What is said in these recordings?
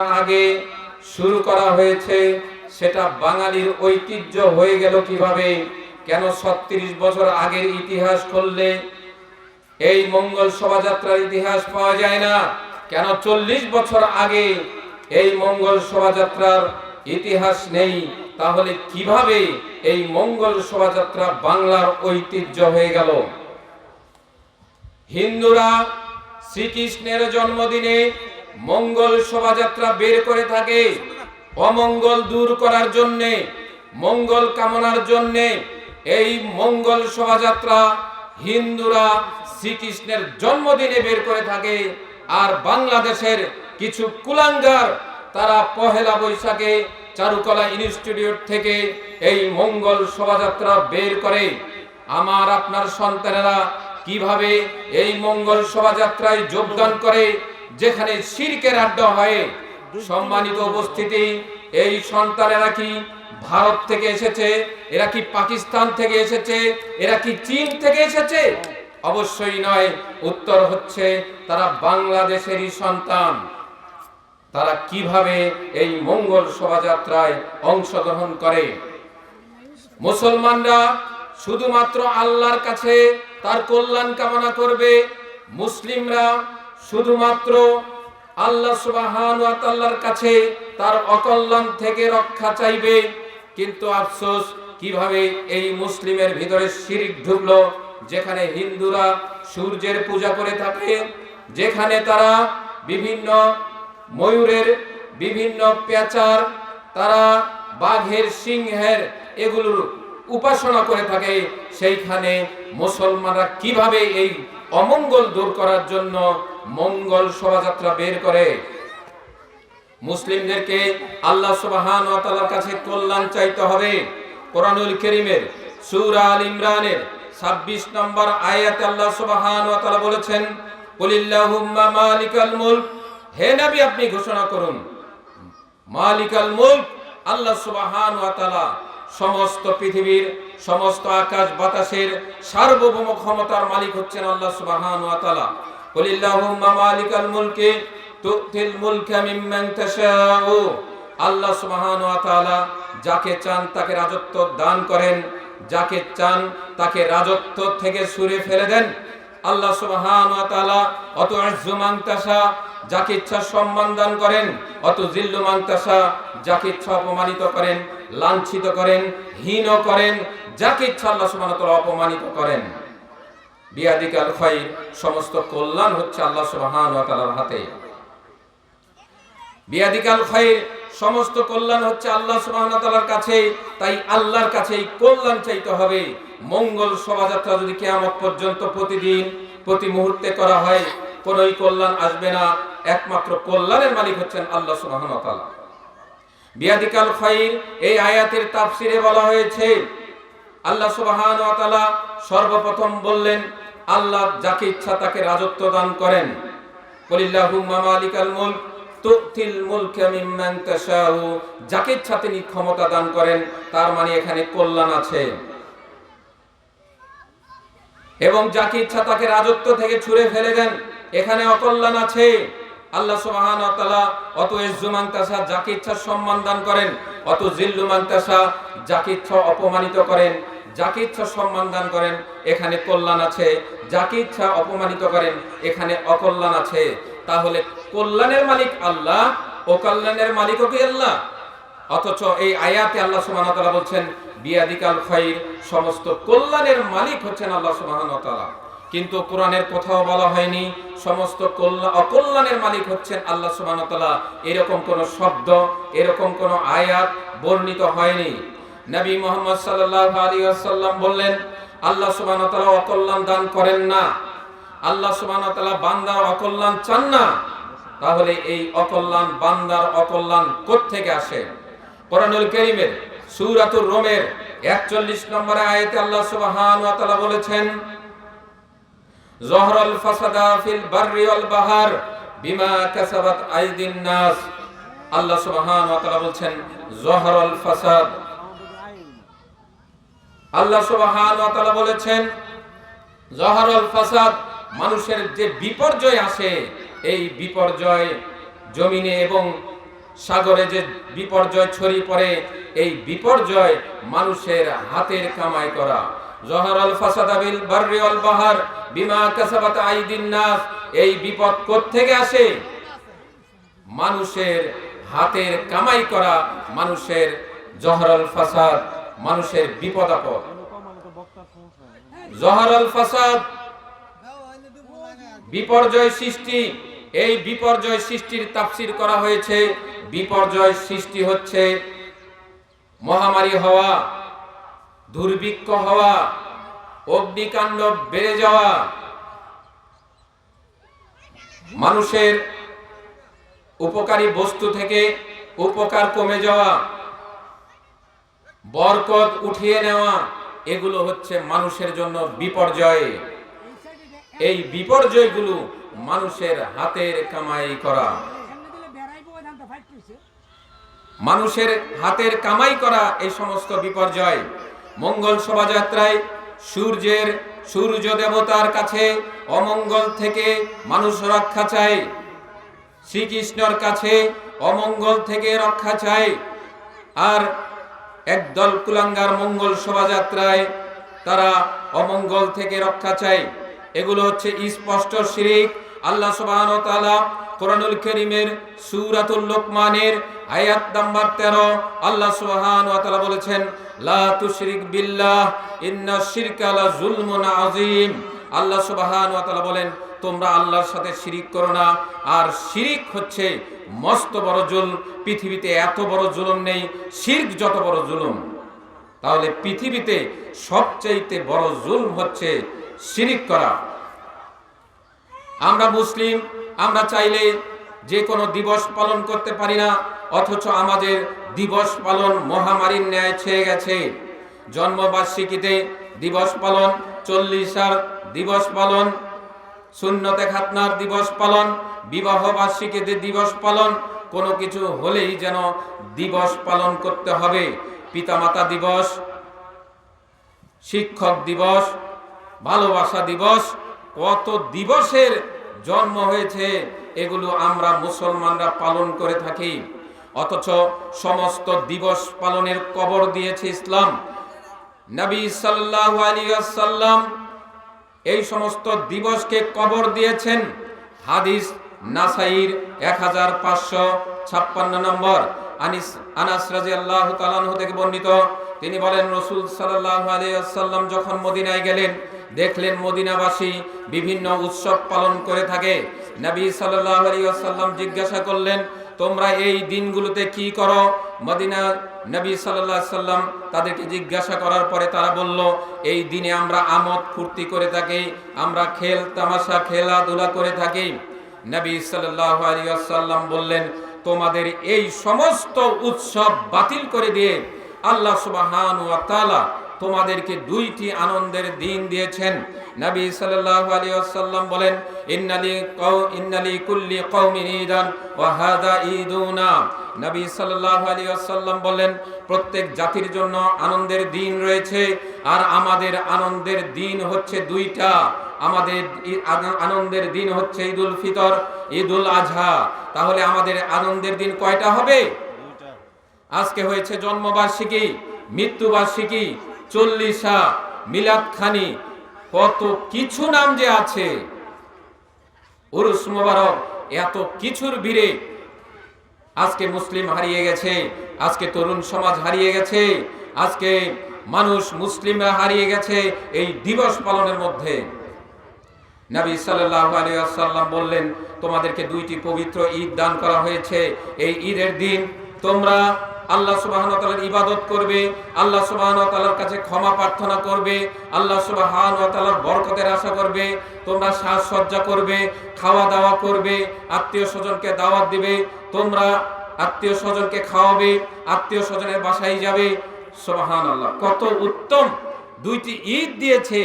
আগে শুরু করা হয়েছে, সেটা বাঙালির ঐতিহ্য হয়ে গেল কিভাবে? কেন ৩৬ বছর আগের ইতিহাস করলে এই মঙ্গল শোভাযাত্রার ইতিহাস পাওয়া যায় না? কেন ৪০ বছর আগে এই মঙ্গল শোভাযাত্রার ইতিহাস নেই? তাহলে কিভাবে এই মঙ্গল শোভাযাত্রা বাংলার ঐতিহ্য হয়ে গেল? হিন্দুরা শ্রীকৃষ্ণের জন্মদিনে মঙ্গল শোভাযাত্রা বের করে থাকে অমঙ্গল দূর করার জন্য, মঙ্গল কামনার জন্য। এই মঙ্গল শোভাযাত্রা হিন্দুরা শ্রীকৃষ্ণের জন্মদিনে বের করে থাকে, আর বাংলাদেশের কিছু কুলাঙ্গার তারা পহেলা বৈশাখে চারুকলা ইনস্টিটিউট থেকে এই মঙ্গল শোভাযাত্রা বের করে। আমার আপনার সন্তানেরা কিভাবে এই মঙ্গল শোভাযাত্রায় যোগদান করে, যেখানে শিরকের আড্ডা হয়? সম্মানিত উপস্থিতি, এই সন্তানেরা কি ভারত থেকে এসেছে? এরা কি পাকিস্তান থেকে এসেছে? এরা কি চীন থেকে এসেছে? অবশ্যই নয়। উত্তর হচ্ছে তারা বাংলাদেশেরই সন্তান। তারা কিভাবে এই মঙ্গল শোভাযাত্রায় অংশগ্রহণ করে? মুসলমানরা শুধুমাত্র আল্লাহর কাছে তার কল্যাণ কামনা করবে, মুসলিমরা শুধুমাত্র আল্লাহ সুবহানাহু ওয়া তাআলার কাছে তার অকল্যাণ থেকে রক্ষা চাইবে। কিন্তু আফসোস, কিভাবে এই মুসলিমের ভিতরে শিরক ঢুকলো? যেখানে হিন্দুরা সূর্যের পূজা করে থাকে, যেখানে তারা বিভিন্ন ময়ূরের, বিভিন্ন পেঁচার, তারা বাঘের, সিংহের এগুলোর উপাসনা করে থাকে, সেইখানে মুসলমানরা কিভাবে এই অমঙ্গল দূর করার জন্য মঙ্গল শোভাযাত্রা বের করে? মুসলিমদেরকে আল্লাহ সুবহানাহু ওয়া তাআলার কাছে কল্যাণ চাইতে হবে। কোরআনুল কারীমের সূরা আল ইমরানের ২৬ নম্বর আয়াতে আল্লাহ সুবহানাহু ওয়া তাআলা বলেছেন, কুলিল্লাহুম্মা মালিকাল মুলক, হে নবী আপনি ঘোষণা করুন, মালিকাল মুলক, আল্লাহ সুবহানাহু ওয়া তাআলা সমস্ত পৃথিবীর, সমস্ত আকাশ বাতাসের সার্বভৌম ক্ষমতার মালিক হচ্ছেন আল্লাহ সুবহানাহু ওয়া তাআলা। কুলিল্লাহুম্মা মালিকাল মুলকি তুতিল মুলকা মিম্মান তাশাউ, আল্লাহ সুবহানাহু ওয়া তাআলা যাকে চান তাকে রাজত্ব দান করেন, যাকে চান তাকে রাজত্ব থেকে সরিয়ে ফেলে দেন। আল্লাহ সুবহানাহু ওয়া তাআলা অত আযযু মান তাশা, যাকে ইচ্ছা সম্মান দান করেন, অত জিল্লু মান তাশা, যাকে ইচ্ছা অপমানিত করেন, লাঞ্ছিত করেন, হীন করেন, যাকে ইচ্ছা আল্লাহ সুবহানাহু ওয়া তাআলা অপমানিত করেন। বিয়াদিকাল খায়র, সমস্ত কল্যাণ হচ্ছে আল্লাহ সুবহানাহু ওয়া তাআলার হাতে। বিয়াদিকাল খায়র, সমস্ত কল্যাণ হচ্ছে আল্লাহ সুবহানাহু ওয়া তাআলার কাছে। তাই আল্লাহর কাছেই কল্যাণ চাইতে হবে। মঙ্গল শোভাযাত্রা যদি কিয়ামত পর্যন্ত প্রতিদিন, প্রতি মুহূর্তে করা হয়, কোনোই কল্যাণ আসবে না। একমাত্র কল্যাণের মালিক হচ্ছেন আল্লাহ সুবহানাহু ওয়া তাআলা। বিয়াদিকাল খায়র এই আয়াতের তাফসিরে বলা হয়েছে, আল্লাহ সুবহানাহু ওয়া তাআলা সর্বপ্রথম বললেন, আল্লাহ যাকে ইচ্ছা তাকে রাজত্ব দান করেন। কুলিল্লাহুম্মা মালিকাল মুলক তুতিল মুলকা মিম্মান তাশাউ, যাকে ইচ্ছা তিনি ক্ষমতা দান করেন। তার মানে এখানে কল্যাণ আছে। এবং যাকে ইচ্ছা তাকে রাজত্ব থেকে ছুঁড়ে ফেলে দেন, এখানে অকল্যাণ আছে। আল্লাহ সুবহানাহু ওয়া তাআলা অত ইজ্জু মান তাশা, যাকে ইচ্ছা সম্মান দান করেন, অত জিল্লু মান তাশা, যাকে ইচ্ছা অপমানিত করেন, যাকে ইচ্ছা সম্মান দান করেন, এখানে কল্যাণ আছে। যাকে ইচ্ছা অপমানিত করেন, এখানে অকল্যাণ আছে। তাহলে কল্যাণের মালিক আল্লাহ, অকল্যাণের মালিকও কি আল্লাহ? অথচ এই আয়াতে আল্লাহ সুবহানাহু ওয়া তাআলা বলছেন বিয়াদিকাল খায়র, সমস্ত কল্যাণের মালিক হচ্ছেন আল্লাহ সুবহানাহু ওয়া তাআলা। কিন্তু কোরআনের কোথাও বলা হয়নি সমস্ত অকল্যাণের মালিক হচ্ছেন আল্লাহ সুবহানাহু ওয়া তাআলা। এরকম কোন শব্দ, এরকম কোন আয়াত বর্ণিত হয়নি। নবী মুহাম্মদ সাল্লাল্লাহু আলাইহি ওয়াসাল্লাম বললেন, আল্লাহ সুবহানাহু ওয়া তাআলা অকল্যাণ দান করেন না। আল্লাহ সুবহানাহু ওয়া তাআলা বান্দার অকল্যাণ চান না। তাহলে এই অকল্যাণ, বান্দার অকল্যাণ কোত্থেকে আসে? কোরআনুল কারীমের সূরাতুর রুমের ৪১ নম্বর আয়াতে আল্লাহ সুবহানাহু ওয়া তাআলা বলেছেন, যহরাল ফাসাদা ফিল বাররি ওয়াল বাহর বিমা কাসাবাত আইদিন নাস। আল্লাহ সুবহানাহু ওয়া তাআলা বলেছেন যহরাল ফাসাদ, আল্লাহ সুবহানাহু ওয়া তাআলা বলেছেন যহরাল ফাসাদ, মানুষের যে বিপর্যয় আসে, এই বিপর্যয় জমিনে এবং সাগরে যে বিপর্যয় ছড়িয়ে পড়ে, এই বিপর্যয় মানুষের হাতের কামাই করা। জহরাল ফাসাদা বিল বাররি ওয়াল বাহর বিমা কাসাবাত আইদিন নাস, এই বিপদ কোত্থেকে আসে? মানুষের হাতের কামাই করা, মানুষের জহরাল ফাসাদ, মানুষের বিপদ আপদ। জহরাল ফাসাদ বিপর্যয় সৃষ্টি। এই বিপর্যয় সৃষ্টির তাফসীর করা হয়েছে, বিপর্যয় সৃষ্টি হচ্ছে মহামারী হওয়া, দুর্ভিক্ষ হওয়া, অগ্নিকাণ্ড বেড়ে যাওয়া, মানুষের উপকারী বস্তু থেকে উপকার কমে যাওয়া, বরকত উঠিয়ে নেওয়া, এগুলো হচ্ছে মানুষের জন্য বিপর্যয়। এই বিপর্যয়গুলো মানুষের হাতের কামাই করা, মানুষের হাতের কামাই করা এই সমস্ত বিপর্যয়। মঙ্গল শোভাযাত্রায় সূর্য দেবতার কাছে অমঙ্গল থেকে মানুষ রক্ষা চায়, শ্রীকৃষ্ণর কাছে অমঙ্গল থেকে রক্ষা চায়। আর একদল কুলাঙ্গার মঙ্গল শোভাযাত্রায় তারা অমঙ্গল থেকে রক্ষা চায়। এগুলো হচ্ছে স্পষ্ট শিরক। আল্লাহ সুবহানাহু ওয়া তাআলা কোরআনুল কারীমের সূরাতুল লোকমানের আয়াত নাম্বার 13 আল্লাহ সুবহানাহু ওয়া তাআলা বলেছেন, লা তুশরিক বিল্লাহ ইন্নাশ শিরকা লা যুলমুন আযীম। আল্লাহ সুবহানাহু ওয়া তাআলা বলেন, তোমরা আল্লাহর সাথে শিরিক করো না, আর শিরিক হচ্ছে মস্ত বড় জুলম। পৃথিবীতে এত বড় জুলুম নেই, শিরক যত বড় জুলুম। তাহলে পৃথিবীতে সবচেয়ে বড় জুলম হচ্ছে শিরিক করা। আমরা মুসলিম, আমরা চাইলে যে কোনো দিবস পালন করতে পারি না, অথচ আমাদের দিবস পালন মহামারীর ন্যায় ছেয়ে গেছে। জন্মবার্ষিকীতে দিবস পালন, 40 দিবস পালন, সুন্নতে খাতনার দিবস পালন, বিবাহ বার্ষিকীতে দিবস পালন, কোনো কিছু হলেই যেন দিবস পালন করতে হবে। পিতামাতা দিবস, শিক্ষক দিবস, ভালোবাসা দিবস, কত দিবসের জন্ম হয়েছে, এগুলো আমরা মুসলমানরা পালন করে থাকি। অথচ সমস্ত দিবস পালনের কবর দিয়েছে ইসলাম। নবী সাল্লাল্লাহু আলাইহি ওয়াসাল্লাম এই সমস্ত দিবসকে কবর দিয়েছেন। হাদিস নাসাইর 1556 নম্বর, আনাস রাদিয়াল্লাহু তাআলা আনহু থেকে বর্ণিত। তিনি বলেন, রাসূল সাল্লাল্লাহু আলাইহি ওয়াসাল্লাম যখন মদিনায় গেলেন, দেখলেন মদিনাবাসী বিভিন্ন উৎসব পালন করে থাকে। নবী সাল্লাল্লাহু আলাইহি ওয়াসাল্লাম জিজ্ঞাসা করলেন, তোমরা এই দিনগুলোতে কি করো? মদিনা নবী সাল্লাল্লাহু আলাইহি ওয়াসাল্লাম তাদেরকে জিজ্ঞাসা করার পরে তারা বলল, এই দিনে আমরা আমোদ ফুর্তি করে থাকি, আমরা খেল তামাশা খেলাধুলা করে থাকি। নবী সাল্লাল্লাহু আলাইহি ওয়াসাল্লাম বললেন, তোমাদের এই সমস্ত উৎসব বাতিল করে দিয়ে আল্লাহ সুবহানাহু ওয়া তাআলা তোমাদেরকে দুইটি আনন্দের দিন দিয়েছেন। নবী সাল্লাল্লাহু আলাইহি ওয়াসাল্লাম বলেন, ইন্নালি কুল্লি কওমিন ঈদান ওয়া হাদা ঈদুনা। নবী সাল্লাল্লাহু আলাইহি ওয়াসাল্লাম বলেন, প্রত্যেক জাতির জন্য আনন্দের দিন রয়েছে, আর আমাদের আনন্দের দিন হচ্ছে দুইটা। আমাদের আনন্দের দিন হচ্ছে ঈদুল ফিতর, ঈদুল আজহা। তাহলে আমাদের আনন্দের দিন কয়টা হবে? আজকে হয়েছে জন্মবার্ষিকী, মৃত্যুবার্ষিকী, 40 মিলাদখানি, কত কিছু নাম যে আছে, উরুস মুবারক, এত কিছুর ভিড়ে আজকে মুসলিম হারিয়ে গেছে, আজকে তরুণ সমাজ হারিয়ে গেছে, আজকে মানুষ মুসলিমরা হারিয়ে গেছে এই দিবস পালনের মধ্যে। নবী সাল্লাল্লাহু আলাইহি ওয়াসাল্লাম বললেন, তোমাদেরকে দুইটি পবিত্র ঈদ দান করা হয়েছে। এই ঈদের দিন তোমরা আল্লাহ সুবহানাহু ওয়া তাআলার ইবাদত করবে, আল্লাহ সুবহানাহু ওয়া তাআলার কাছে ক্ষমা প্রার্থনা করবে, আল্লাহ সুবহানাহু ওয়া তাআলার বরকতের আশা করবে। তোমরা সাজসজ্জা করবে, খাওয়া দাওয়া করবে, আত্মীয় স্বজনকে দাওয়াত দিবে, তোমরা আত্মীয় স্বজনকে খাওয়াবে, আত্মীয় স্বজনের বাসায় যাবে। সুবহানাল্লাহ, কত উত্তম দুইটি ঈদ দিয়েছে,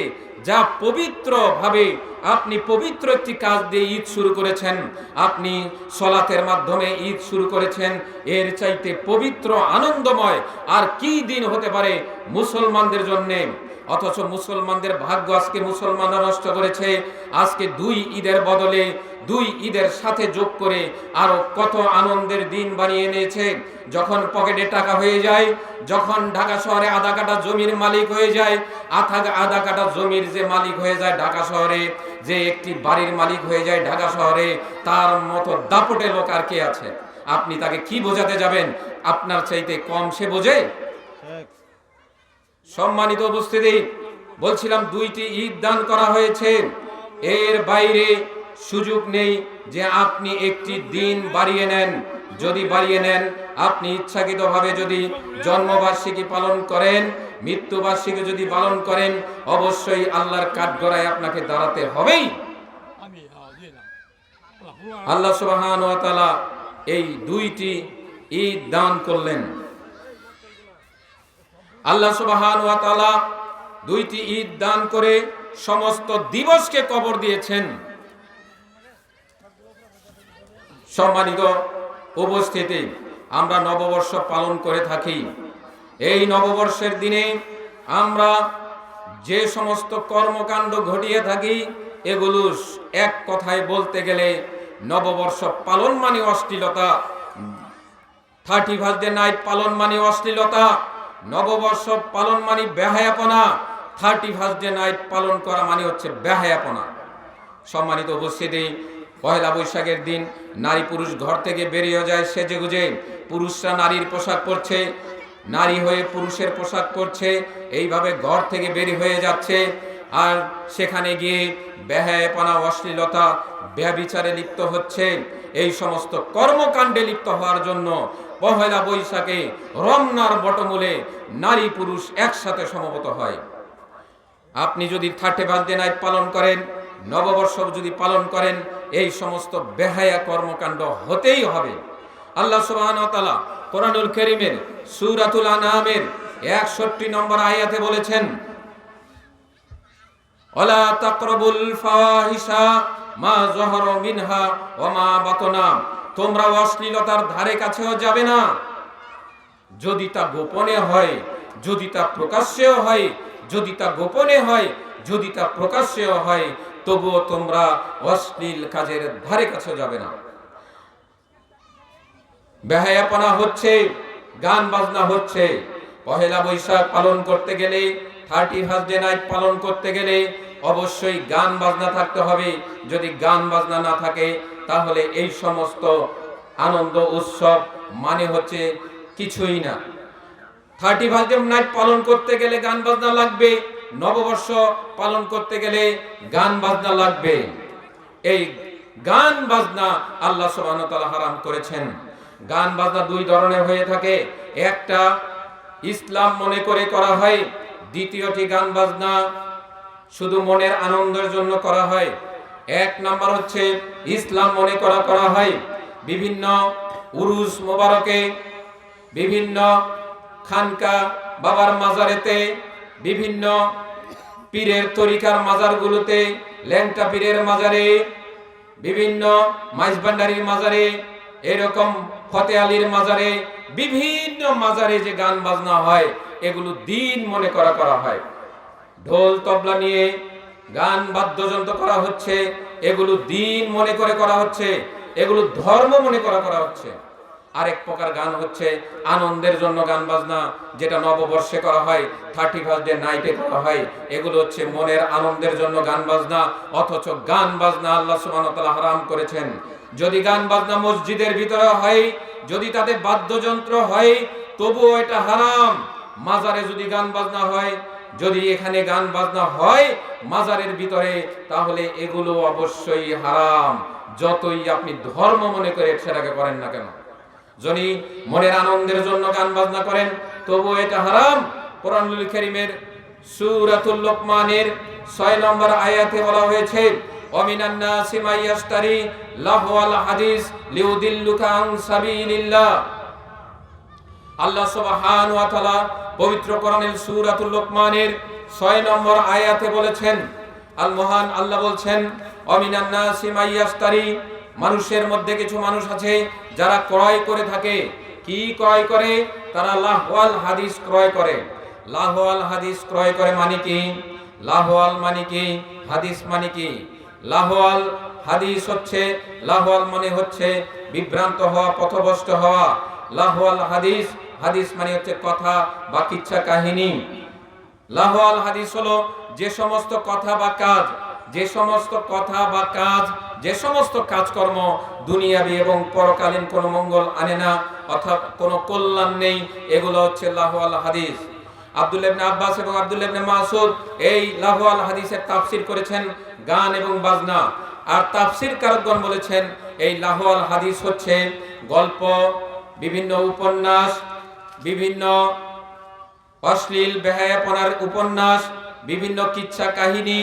যা পবিত্র ভাবে আপনি পবিত্র একটি কাজ দিয়ে ঈদ শুরু করেছেন, আপনি সলাতের মাধ্যমে ঈদ শুরু করেছেন। এর চাইতে পবিত্র আনন্দময় আর কি দিন হতে পারে মুসলমানদের জন্য? অথচ মুসলমানদের ভাগ্য আজকে মুসলমানরা নষ্ট করেছে। আজকে 2 ঈদের বদলে 2 ঈদের সাথে যোগ করে আরো কত আনন্দের দিন বানিয়ে নিয়েছে। যখন পকেটে টাকা হয়ে যায়, যখন ঢাকা শহরে আধা কাঠা জমির মালিক হয়ে যায়, আধা কাঠা জমির যে মালিক হয়ে যায় ঢাকা শহরে, যে একটি বাড়ির মালিক হয়ে যায় ঢাকা শহরে, তার মতো দাপটে লোক আর কে আছে? আপনি তাকে কি বোঝাতে যাবেন? আপনার চাইতে কম সে বোঝে? সম্মানিত উপস্থিতি, বলছিলাম 2টি ঈদ দান করা হয়েছে। এর বাইরে সুযোগ নেই যে আপনি একটি দিন বাড়িয়ে নেন। যদি বাড়িয়ে নেন, আপনি ইচ্ছাকৃতভাবে যদি জন্মবার্ষিকী পালন করেন, মৃত্যুবার্ষিকী যদি পালন করেন, অবশ্যই আল্লাহর কাঠগড়ায় আপনাকে দাঁড়াতে হবেই। আল্লাহ সুবহানাহু ওয়া তাআলা এই 2টি ঈদ দান করলেন। আল্লাহ সুবহানাহু ওয়া তাআলা 2টি ঈদ দান করে সমস্ত দিবসকে কবর দিয়েছেন। সম্মানিত উপস্থিতি, আমরা নববর্ষ পালন করে থাকি। এই নববর্ষের দিনে আমরা যে সমস্ত কর্মকাণ্ড ঘটিয়ে থাকি, এগুলো এক কথায় বলতে গেলে নববর্ষ পালন মানে অশ্লীলতা। 31st নাইট পালন মানে অশ্লীলতা। নববর্ষ পালন মানে বেহায়াপনা। 31st নাইট পালন করা মানে হচ্ছে বেহায়াপনা। সম্মানিত উপস্থিতি, পয়লা বৈশাখের দিন নারী পুরুষ ঘর থেকে বেরিয়ে যায় সেজেগুজে। পুরুষরা নারীর পোশাক পরছে, নারী হয়ে পুরুষের পোশাক পরছে, এইভাবে ঘর থেকে বের হয়ে যাচ্ছে। আর সেখানে গিয়ে বেহায়াপনা, অশ্লীলতা, ব্যভিচারে লিপ্ত হচ্ছে। এই সমস্ত কর্মকাণ্ডে লিপ্ত হওয়ার জন্য পহেলা বৈশাখে রমনার বটমূলে নারী পুরুষ একসাথে সমবেত হয়। আপনি যদি 31st নাইট পালন করেন, নববর্ষ যদি পালন করেন, এই সমস্ত বেহায়া কর্মকাণ্ড হতেই হবে। আল্লাহ সুবহানাহু ওয়া তাআলা কোরআনুল কারীমের সূরাতুল আনআমের 61 নম্বর আয়াতে বলেছেন, ওয়ালা তাকরাবুল ফাওয়াহিশা মা যাহারা মিনহা ওয়া মা বাতনা, তোমরা অশ্লীলতার ধারে কাছেও যাবে না, যদি তা গোপনে হয়, যদি তা প্রকাশ্যেও হয়, যদি তা গোপনে হয়, যদি তা প্রকাশ্যেও হয়, তবুও তোমরা অশ্লীল কাজের ধারে কাছে যাবে না। বেহায়াপনা হচ্ছে, গান বাজনা হচ্ছে। পহেলা বৈশাখ পালন করতে গেলে, 31st নাইট পালন করতে গেলে অবশ্যই গান বাজনা থাকতে হবে। যদি গান বাজনা না থাকে, তাহলে এই সমস্ত আনন্দ উৎসব মানে হচ্ছে কিছুই না। 31st নাইট পালন করতে গেলে গান বাজনা লাগবে, নববর্ষ পালন করতে গেলে গান বাজনা লাগবে। এই গান বাজনা আল্লাহ সুবহানাহু ওয়া তাআলা হারাম করেছেন। গান বাজনা 2 ধরনের হয়ে থাকে। একটা ইসলাম মনে করে করা হয়, দ্বিতীয়টি গান বাজনা শুধু মনের আনন্দের জন্য করা হয়। 1 নাম্বার হচ্ছে ইসলাম মনে করা হয়। বিভিন্ন উরুস মোবারকে, বিভিন্ন খানকা বাবার মাজারেতে, বিভিন্ন পীরের তরিকার মাজারগুলোতে, ল্যাংটা পীরের মাজারে, বিভিন্ন মাইজভান্ডারির মাজারে, এরকম ফতে আলীর মাজারে, বিভিন্ন মাজারে যে গান বাজনা হয়, এগুলো দিন মনে করা হয়। ঢোল তবলা নিয়ে গান বাদ্যযন্ত্র করা হচ্ছে, এগুলো দিন মনে করে করা হচ্ছে, এগুলো ধর্ম মনে করা হচ্ছে। আরেক প্রকার গান হচ্ছে আনন্দের জন্য গান বাজনা, যেটা নববর্ষে করা হয়, 31st নাইটে করা হয়। এগুলো হচ্ছে মনের আনন্দের জন্য গান বাজনা। অথচ গান বাজনা আল্লাহ সুবহানাহু ওয়া তাআলা হারাম করেছেন। যদি গান বাজনা মসজিদের ভিতরে হয়, যদি তাতে বাদ্যযন্ত্র হয়, তবুও এটা হারাম। মাজারে যদি গান বাজনা হয়, যদি এখানে গান বাজনা হয় মাজারের ভিতরে, তাহলে এগুলো অবশ্যই হারাম, যতই আপনি ধর্ম মনে করে সেটাকে করেন না কেন। যদি মনের আনন্দের জন্য গান বাজনা করেন, তবুও এটা হারাম। কোরআনুল কারীমের সূরাতুল লোকমানের 6 নম্বর আয়াতে বলা হয়েছে, ওয়ামিনান নাসি মা ইয়াশতারি লাহওয়াল হাদিস লিউদিল্লুকা আন সাবিলিল্লাহ। আল্লাহ সুবহানাহু ওয়া তাআলা পবিত্র কোরআনের সূরাতুল লোকমানের 6 নম্বর আয়াতে বলেছেন, আল মহান আল্লাহ বলছেন অমিনান নাসি মাইয়াশতারি, মানুষের মধ্যে কিছু মানুষ আছে যারা ক্রয় করে থাকে। কি ক্রয় করে? তারা লাহওয়াল হাদিস ক্রয় করে। লাহওয়াল হাদিস ক্রয় করে মানে কি? লাহওয়াল মানে কি? হাদিস মানে কি? লাহওয়াল হাদিস হচ্ছে, লাহওয়াল মানে হচ্ছে বিভ্রান্ত হওয়া, পথভ্রষ্ট হওয়া। লাহওয়াল হাদিস, হাদিস মানে হচ্ছে কথা বা কিচ্ছা কাহিনী। লাহওয়াল হাদিস হলো যে সমস্ত কথা বা কাজ, যে সমস্ত কথা বা কাজ, যে সমস্ত কাজকর্ম দুনিয়াবি এবং পরকালীন কোনো মঙ্গল আনে না, অর্থাৎ কোনো কল্যাণ নেই, এগুলো হচ্ছে লাহওয়াল হাদিস। আব্দুল্লাহ ইবনে আব্বাস এবং আব্দুল্লাহ ইবনে মাসউদ এই লাহওয়াল হাদিসের তাফসীর করেছেন গান এবং বাজনা। আর তাফসীর কারকগণ বলেছেন এই লাহওয়াল হাদিস হচ্ছে গল্প, বিভিন্ন উপন্যাস, বিভিন্ন অশ্লীল বেহায়াপনার উপন্যাস, বিভিন্ন কিচ্ছা কাহিনী,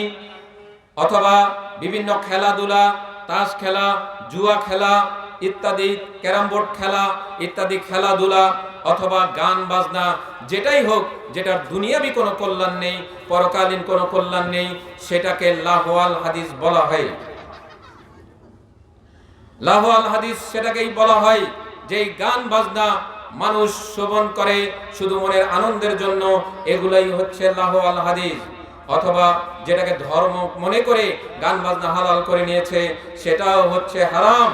অথবা বিভিন্ন খেলাধুলা, তাস খেলা, জুয়া খেলা ইত্যাদি, ক্যারাম বোর্ড খেলা ইত্যাদি খেলাধুলা, অথবা গান বাজনা, যেটাই হোক, যেটার দুনিয়াবি কোনো কল্যাণ নেই, পরকালীন কোনো কল্যাণ নেই, সেটাকে লাহওয়াল হাদিস বলা হয়। লাহওয়াল হাদিস সেটাকেই বলা হয় যে গান বাজনা মানুষ শ্রবণ করে শুধু মনের আনন্দের জন্য, এগুলাই হচ্ছে লাহওয়াল হাদিস। অথবা যেটাকে ধর্ম মনে করে গান বাজনা হালাল করে নিয়েছে, সেটাও হচ্ছে হারাম।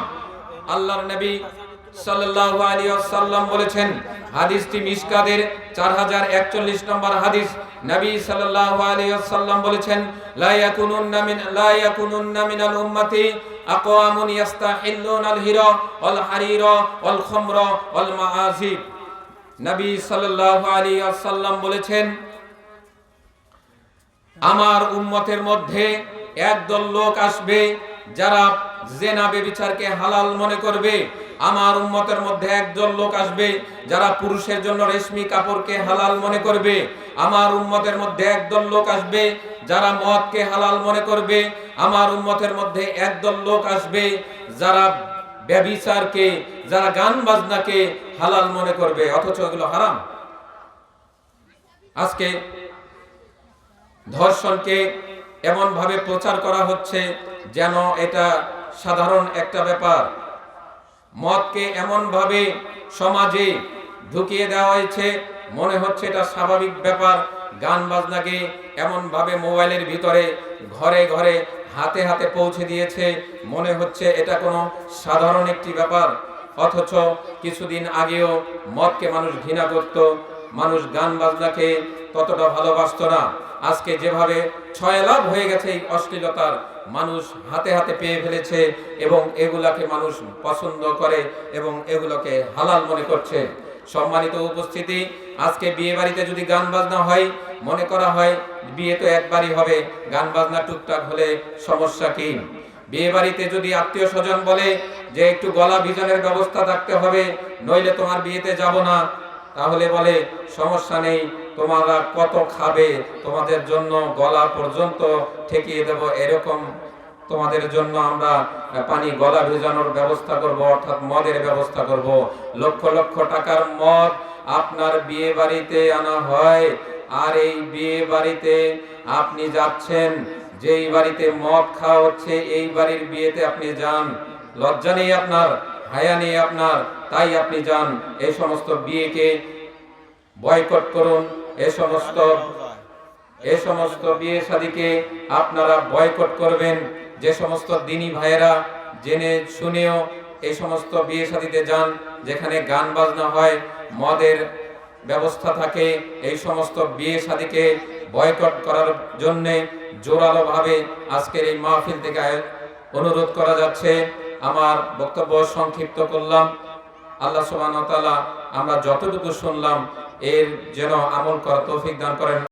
আল্লাহর নবী সাল্লাল্লাহু আলাইহি ওয়াসাল্লাম বলেছেন, হাদিসটি মিশকাতের 4041 নম্বর হাদিস। নবী সাল্লাল্লাহু আলাইহি ওয়াসাল্লাম বলেছেন, লা ইয়াকুনুন্না মিনাল উম্মতি আকওয়ামুন ইস্তাহিল্লুনাল হিরা ওয়াল হারিরা ওয়াল খামরা ওয়াল মাআজিব। নবী সাল্লাল্লাহু আলাইহি ওয়াসাল্লাম বলেছেন, আমার উম্মতের মধ্যে একদল লোক আসবে যারা জেনা ব্যভিচারকে হালাল মনে করবে। আমার উম্মতের মধ্যে একদল লোক আসবে যারা পুরুষের জন্য রেশমি কাপড়কে হালাল মনে করবে। আমার উম্মতের মধ্যে একদল লোক আসবে যারা মদকে হালাল মনে করবে। আমার উম্মতের মধ্যে একদল লোক আসবে যারা ব্যভিচারকে, যারা গান বাজনাকে হালাল মনে করবে, অথচ এগুলো হারাম। আজকে ধর্ষণকে এমন ভাবে প্রচার করা হচ্ছে যেন এটা সাধারণ একটা ব্যাপার। মদকে এমন ভাবে সমাজে ঢুকিয়ে দেওয়া হয়েছে মনে হচ্ছে এটা স্বাভাবিক ব্যাপার। গান বাজনাকে এমন ভাবে মোবাইলের ভিতরে ঘরে ঘরে হাতে হাতে পৌঁছে দিয়েছে মনে হচ্ছে এটা কোনো সাধারণ একটি ব্যাপার। অথচ কিছুদিন আগেও মদকে মানুষ ঘৃণা করত, মানুষ গান বাজনাকে ততটা ভালোবাসতো না। আজকে যেভাবে ছয়লাভ হয়ে গেছে এই অশ্লীলতার, মানুষ হাতে হাতে পেয়ে ফেলেছে এবং এগুলাকে মানুষ পছন্দ করে এবং এগুলোকে হালাল মনে করছে। সম্মানিত উপস্থিতি, আজকে বিয়ে বাড়িতে যদি গান বাজনা হয়, মনে করা হয় বিয়ে তো একবারই হবে, গান বাজনা টুকটাক হলে সমস্যা কি? বিয়ে বাড়িতে যদি আত্মীয় স্বজন বলে যে একটু গলা ভিজানোর ব্যবস্থা থাকতে হবে, নইলে তোমার বিয়েতে যাব না, তাহলে বলে সমস্যা নেই, তোমরা কত খাবে, তোমাদের জন্য গলা পর্যন্ত ঠেকিয়ে দেব, এরকম তোমাদের জন্য আমরা পানি গলা ভেজানোর ব্যবস্থা করব, অর্থাৎ মদের ব্যবস্থা করব। লক্ষ লক্ষ টাকার মদ আপনার বিয়ে বাড়িতে আনা হয়, আর এই বিয়ে বাড়িতে আপনি যাচ্ছেন, যেই বাড়িতে মদ খাওয়া হচ্ছে এই বাড়ির বিয়েতে আপনি যান। লজ্জা নেই আপনার, হায়া নেই আপনার, তাই আপনি যান। এই সমস্ত বিয়েকে বয়কট করুন, এই সমস্ত বিয়ে শাদীকে আপনারা বয়কট করবেন। যে সমস্ত দিনী ভাইয়েরা জেনে শুনেও এই সমস্ত বিয়ে শাদীতে যান যেখানে গান বাজনা হয়, মদের ব্যবস্থা থাকে, এই সমস্ত বিয়ে শাদীকে বয়কট করার জন্য জোরালো ভাবে আজকের এই মাহফিল থেকে অনুরোধ করা যাচ্ছে। আমার বক্তব্য সংক্ষিপ্ত করলাম। আল্লাহ সুবহানাহু ওয়া তাআলা আমরা যতটুকু শুনলাম এর যেন আমল করার তৌফিক দান করেন।